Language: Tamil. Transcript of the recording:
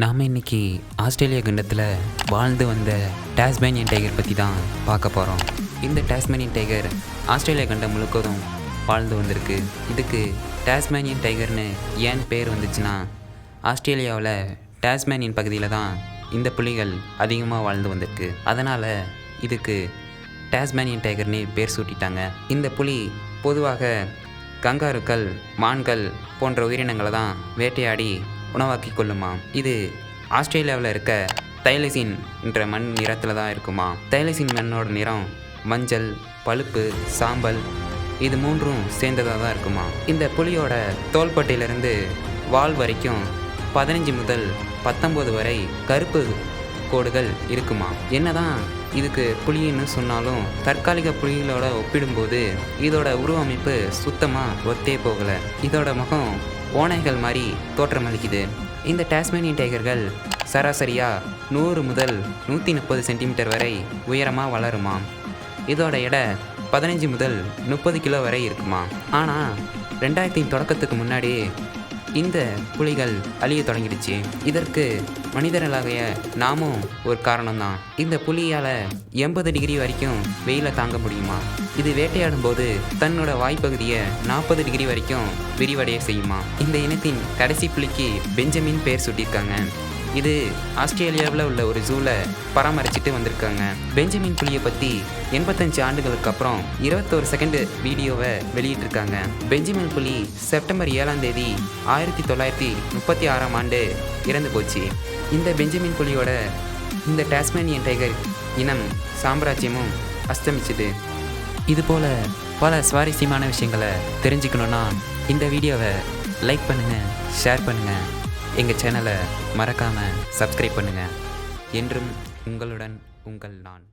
நாம் இன்றைக்கி ஆஸ்திரேலியா கண்டத்தில் வாழ்ந்து வந்த டாஸ்மேனியன் டைகர் பற்றி தான் பார்க்க போகிறோம். இந்த டாஸ்மேனியன் டைகர் ஆஸ்திரேலியா கண்டம் முழுவதும் வாழ்ந்து வந்திருக்கு. இதுக்கு டாஸ்மேனியன் டைகர்னு ஏன் பேர் வந்துச்சுன்னா, ஆஸ்திரேலியாவில் டாஸ்மேனியன் பகுதியில் தான் இந்த புலிகள் அதிகமாக வாழ்ந்து வந்திருக்கு. அதனால் இதுக்கு டாஸ்மேனியன் டைகர்னு பேர் சூட்டிட்டாங்க. இந்த புலி பொதுவாக கங்காருக்கள், மான்கள் போன்ற உயிரினங்களை தான் வேட்டையாடி உணவாக்கி கொள்ளுமா. இது ஆஸ்திரேலியாவில் இருக்க தைலசின் என்ற மண் நிறத்தில் தான் இருக்குமா. தைலசின் மண்ணோட நிறம் மஞ்சள், பழுப்பு, சாம்பல் இது மூன்றும் சேர்ந்ததாக தான் இருக்குமா. இந்த புலியோட தோள்பட்டையிலிருந்து வால் வரைக்கும் 15 முதல் 19 வரை கருப்பு கோடுகள் இருக்குமா. என்னதான் இதுக்கு புலின்னு சொன்னாலும் தற்காலிக புலிகளோட ஒப்பிடும்போது இதோட உருவமைப்பு சுத்தமாக ஒத்தே போகலை. இதோட முகம் ஓனைகள் மாதிரி தோற்றமளிக்குது. இந்த டாஸ்மேனியன் டைகர்கள் சராசரியாக 100 முதல் 130 சென்டிமீட்டர் வரை உயரமாக வளருமா. இதோட எடை 15 முதல் 30 கிலோ வரை இருக்குமா. ஆனால் 2000 தொடக்கத்துக்கு முன்னாடி இந்த புலிகள் அழிய தொடங்கிடுச்சு. இதற்கு மனிதர்களாகிய நாமும் ஒரு காரணம்தான். இந்த புலியால் 80 டிகிரி வரைக்கும் வெயிலை தாங்க முடியுமா. இது வேட்டையாடும் போது தன்னோட வாய்ப்பகுதியை 40 டிகிரி வரைக்கும் விரிவடைய செய்யுமா. இந்த இனத்தின் கடைசி புலிக்கு பெஞ்சமின் பேர் சூட்டியிருக்காங்க. இது ஆஸ்திரேலியாவில் உள்ள ஒரு ஜூவில் பராமரிச்சுட்டு வந்திருக்காங்க. பெஞ்சமின் புலியை பற்றி 85 ஆண்டுகளுக்கு அப்புறம் 21 செகண்ட் வீடியோவை வெளியிட்டிருக்காங்க. பெஞ்சமின் புலி செப்டம்பர் 7ஆம் தேதி 1936ஆம் ஆண்டு இறந்து போச்சு. இந்த பெஞ்சமின் புலியோட இந்த டாஸ்மேனியன் டைகர் இனம் சாம்ராஜ்யமும் அஸ்தமிச்சுது. இதுபோல் பல சுவாரஸ்யமான விஷயங்களை தெரிஞ்சுக்கணுன்னா இந்த வீடியோவை லைக் பண்ணுங்கள், ஷேர் பண்ணுங்கள், எங்கள் சேனலை மறக்காமல் சப்ஸ்கிரைப் பண்ணுங்கள். என்றும் உங்களுடன் உங்கள் நான்.